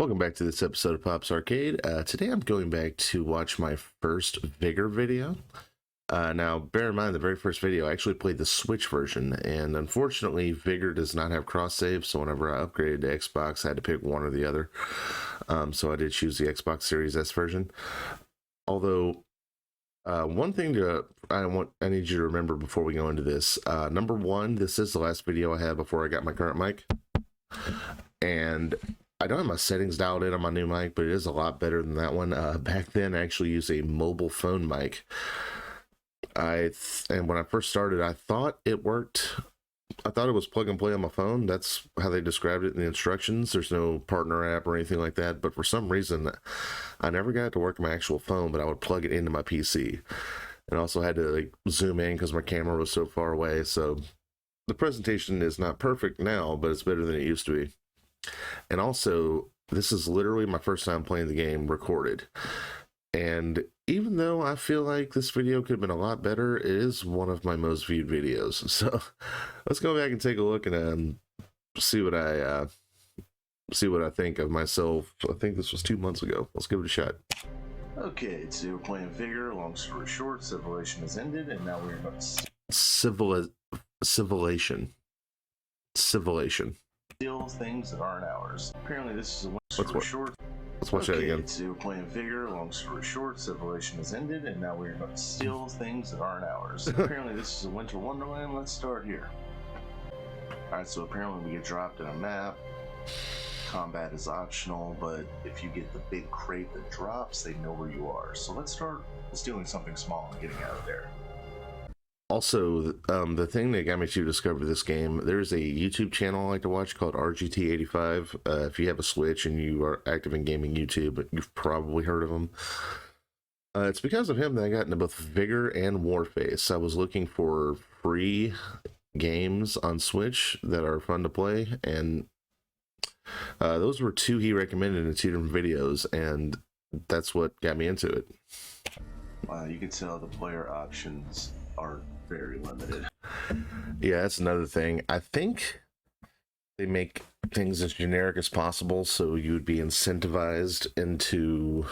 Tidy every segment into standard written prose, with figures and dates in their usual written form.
Welcome back to this episode of Pop's Arcade. Today I'm going back to watch my first Vigor video. Now, bear in mind, the very first video I actually played the Switch version, and unfortunately, Vigor does not have cross-save, so whenever I upgraded to Xbox, I had to pick one or the other. So I did choose the Xbox Series S version. Although, one thing I need you to remember before we go into this. Number one, this is the last video I had before I got my current mic. And I don't have my settings dialed in on my new mic, but it is a lot better than that one. Back then, I actually used a mobile phone mic. And when I first started, I thought it worked. I thought it was plug and play on my phone. That's how they described it in the instructions. There's no partner app or anything like that. But for some reason, I never got it to work on my actual phone, but I would plug it into my PC. And also had to zoom in because my camera was so far away. So the presentation is not perfect now, but it's better than it used to be. And also, this is literally my first time playing the game recorded. And even though I feel like this video could have been a lot better, it is one of my most viewed videos. So let's go back and take a look and see what I think of myself. I think this was 2 months ago. Let's give it a shot. Okay, so we're playing Vigor. Long story short, civilization has ended, and now we're about to Civilization. steal things that aren't ours. Apparently, this is a long story short. Let's watch that again. So we're playing Vigor. Long story short, civilization has ended, and now we're about to steal things that aren't ours. Apparently, this is a winter wonderland. Let's start here. Alright, so apparently we get dropped in a map. Combat is optional, but if you get the big crate that drops, they know where you are. So let's start stealing something small and getting out of there. Also, the thing that got me to discover this game, there's a YouTube channel I like to watch called RGT85. If you have a Switch and you are active in gaming YouTube, you've probably heard of him. It's because of him that I got into both Vigor and Warface. I was looking for free games on Switch that are fun to play, and those were two he recommended in two different videos, and that's what got me into it. Wow, you can tell the player options are very limited. Yeah, that's another thing. I think they make things as generic as possible so you would be incentivized into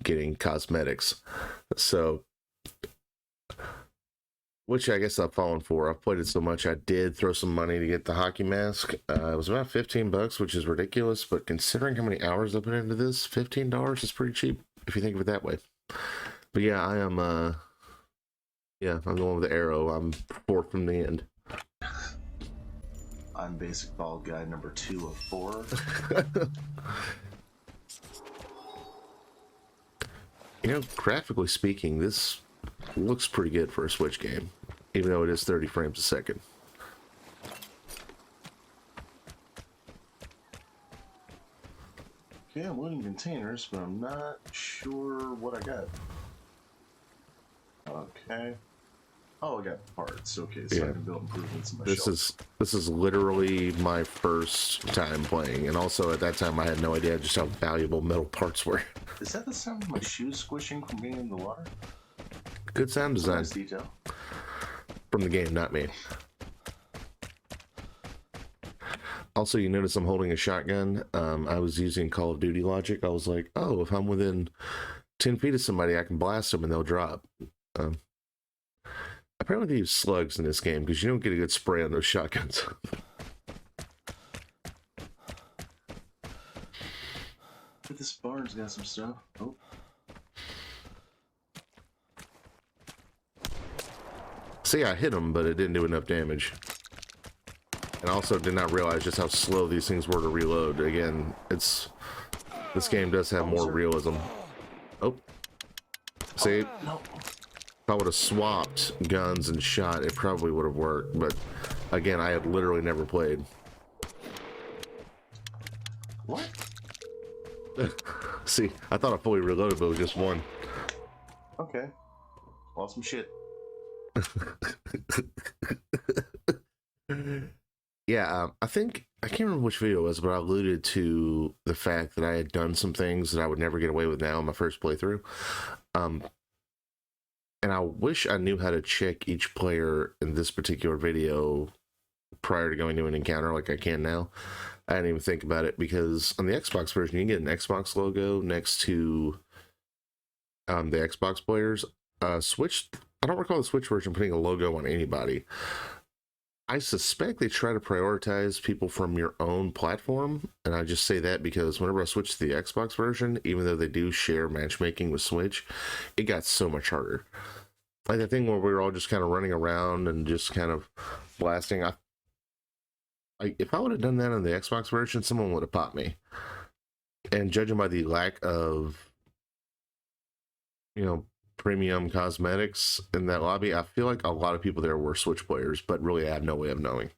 getting cosmetics. So, which I guess I've fallen for. I've played it so much I did throw some money to get the hockey mask. It was about $15, which is ridiculous, but considering how many hours I put into this, $15 is pretty cheap if you think of it that way. But yeah, I am I'm going with the arrow. I'm fourth from the end. I'm basic bald guy number 2 of 4. Graphically speaking, this looks pretty good for a Switch game, even though it is 30 frames a second. Okay, I'm loading containers, but I'm not sure what I got. Okay. Oh, I got parts. Okay, so I can build improvements in my shelf. This is literally my first time playing, and also at that time I had no idea just how valuable metal parts were. Is that the sound of my shoes squishing from being in the water? Good sound design. Nice detail. From the game, not me. Also, you notice I'm holding a shotgun. I was using Call of Duty logic. I was like, oh, if I'm within 10 feet of somebody, I can blast them and they'll drop. Apparently they use slugs in this game because you don't get a good spray on those shotguns. But this barn's got some stuff. Oh. See, I hit them, but it didn't do enough damage. And I also did not realize just how slow these things were to reload. Again, this game does have more realism. Oh. See? No. If I would have swapped guns and shot, it probably would have worked. But again, I had literally never played. What? See, I thought I fully reloaded, but it was just one. Okay. Awesome shit. Yeah, I think, I can't remember which video it was, but I alluded to the fact that I had done some things that I would never get away with now in my first playthrough. And I wish I knew how to check each player in this particular video prior to going to an encounter like I can now. I didn't even think about it because on the Xbox version, you can get an Xbox logo next to the Xbox players. Switch, I don't recall the Switch version putting a logo on anybody. I suspect they try to prioritize people from your own platform, and I just say that because whenever I switched to the Xbox version, even though they do share matchmaking with Switch, it got so much harder. Like the thing where we were all just kind of running around and just kind of blasting. If I would have done that on the Xbox version, someone would have popped me. And judging by the lack of, premium cosmetics in that lobby, I feel like a lot of people there were Switch players, but really I have no way of knowing.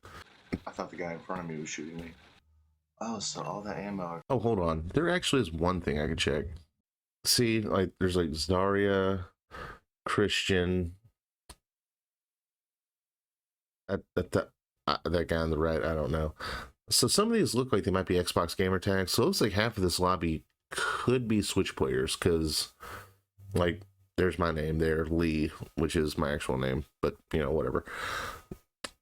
I thought the guy in front of me was shooting me. Oh, so all that ammo. Oh, hold on. There actually is one thing I could check. See, like, there's like Zarya, Christian. That guy on the right, I don't know. So some of these look like they might be Xbox gamer tags. So it looks like half of this lobby could be Switch players because, like, there's my name there, Lee, which is my actual name, but whatever.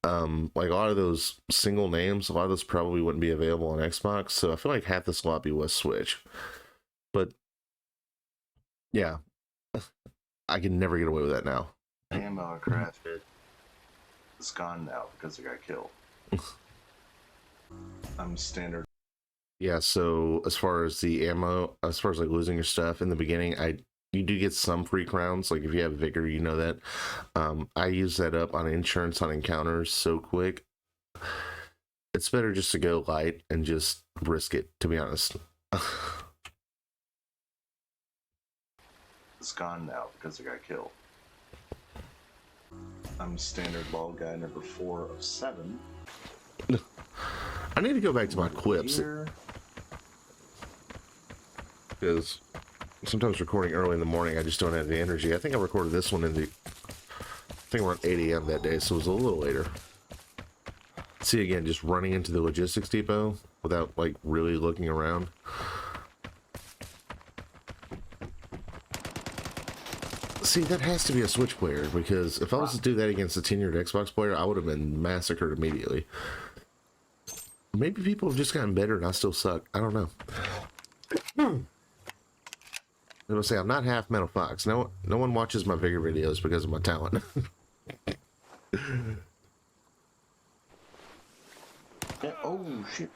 Like a lot of those single names, a lot of those probably wouldn't be available on Xbox. So I feel like half this lobby was Switch. But yeah, I can never get away with that now. Ammo I crafted. It's gone now because it got killed. I'm standard. Yeah, so as far as the ammo, as far as like losing your stuff in the beginning, you do get some free crowns. Like if you have Vigor, you know that. I use that up on insurance on encounters so quick. It's better just to go light and just risk it, to be honest. It's gone now because it got killed. I'm standard bald guy number 4 of 7. I need to go back to my quips. Because sometimes recording early in the morning, I just don't have the energy. I think I recorded this one I think around 8 a.m. that day, so it was a little later. See, again, just running into the logistics depot without, like, really looking around. See, that has to be a Switch player, because if I was to do that against a tenured Xbox player, I would have been massacred immediately. Maybe people have just gotten better and I still suck. I don't know. I was say I'm not half Metal Fox. No one watches my Vigor videos because of my talent. Yeah, oh shit.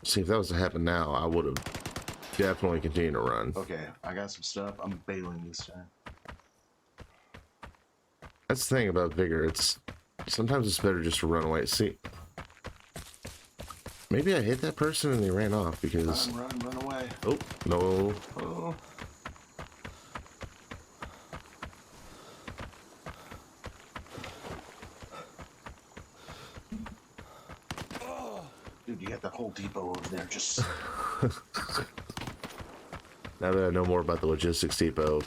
See, if that was to happen now, I would have definitely continued to run. Okay, I got some stuff. I'm bailing this time. That's the thing about Vigor. Sometimes it's better just to run away. See, maybe I hit that person and they ran off because. Run away. Oh no! Oh. Dude, you got that whole depot over there. Just. Now that I know more about the logistics depot,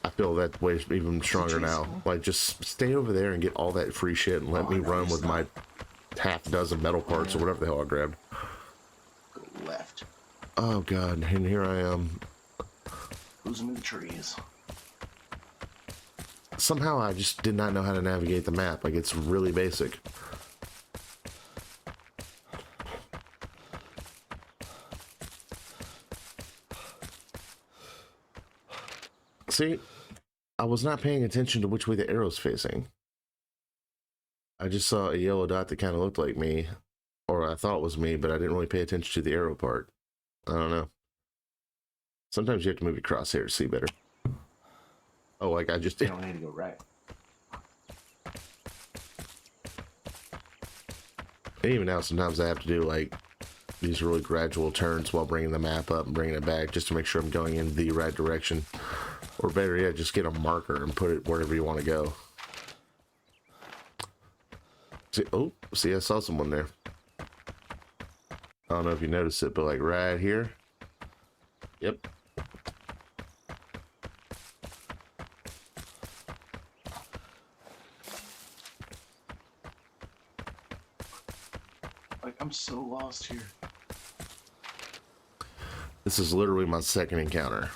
I feel that way even stronger now. Like, just stay over there and get all that free shit and let me run with my half dozen metal parts or whatever the hell I grabbed. Go left. Oh god, and here I am. Losing in the trees. Somehow I just did not know how to navigate the map. Like, it's really basic. See, I was not paying attention to which way the arrow's facing. I just saw a yellow dot that kind of looked like me, or I thought was me, but I didn't really pay attention to the arrow part. I don't know. Sometimes you have to move your crosshair to see better. Oh, like I just You did. don't need to go right. And even now, sometimes I have to do like these really gradual turns while bringing the map up and bringing it back just to make sure I'm going in the right direction. Or better yet, just get a marker and put it wherever you want to go. See, I saw someone there. I don't know if you noticed it, but like right here. Yep. Like, I'm so lost here. This is literally my second encounter.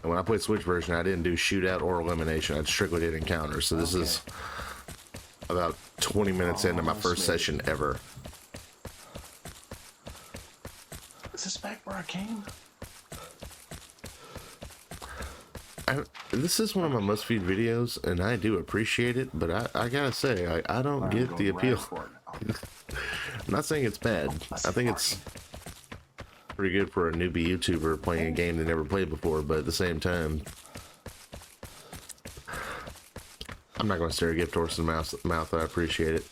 And when I played Switch version, I didn't do shootout or elimination. I strictly did encounters. So this is about 20 minutes into my first session ever. Is this back where I came? This is one of my most viewed videos, and I do appreciate it, but I gotta say, I don't get the appeal. I'm not saying it's bad. I think it's pretty good for a newbie YouTuber playing a game they never played before, but at the same time, I'm not going to stare a gift horse in the mouth. I appreciate it.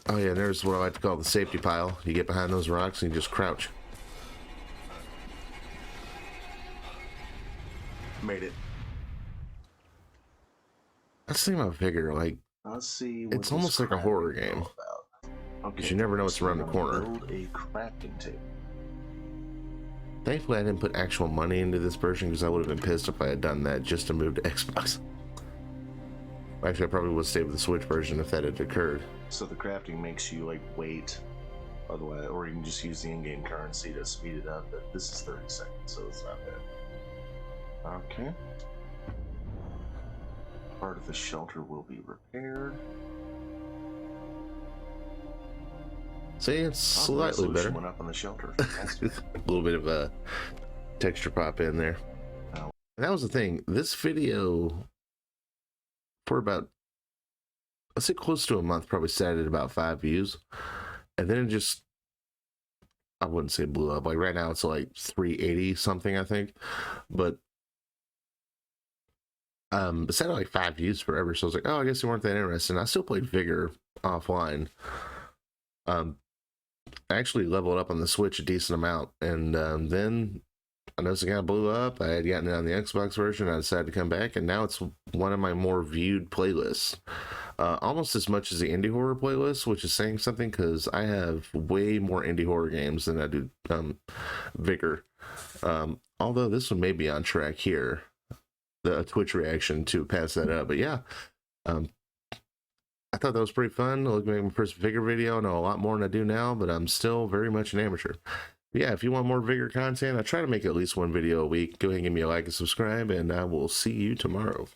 Oh yeah, and there's what I like to call the safety pile. You get behind those rocks and you just crouch. Made it. That's the thing about Vigor, like, Let's see. it's almost like a horror game. Because you never know what's around the corner. Build a crafting table. Thankfully, I didn't put actual money into this version because I would have been pissed if I had done that just to move to Xbox. Actually, I probably would stay with the Switch version if that had occurred. So the crafting makes you like wait, otherwise, or you can just use the in-game currency to speed it up. But this is 30 seconds, so it's not bad. Okay. Part of the shelter will be repaired. See, it's slightly better. Went up on the shelter. A little bit of a texture pop in there. And that was the thing. This video, for about, let's say close to a month, probably sat at about 5 views. And then it just, I wouldn't say blew up. Like right now it's like 380 something, I think. But it sat at like 5 views forever. So I was like, oh, I guess you weren't that interested. And I still played Vigor offline. I actually leveled up on the Switch a decent amount, and then I noticed it kind of blew up. I had gotten it on the Xbox version. I decided to come back, and now it's one of my more viewed playlists, almost as much as the indie horror playlist, which is saying something because I have way more indie horror games than I do Vigor. Although this one may be on track here, the Twitch reaction to pass that up. But yeah, I thought that was pretty fun. Looking at my first Vigor video, I know a lot more than I do now, but I'm still very much an amateur. But yeah, if you want more Vigor content, I try to make at least one video a week. Go ahead and give me a like and subscribe, and I will see you tomorrow.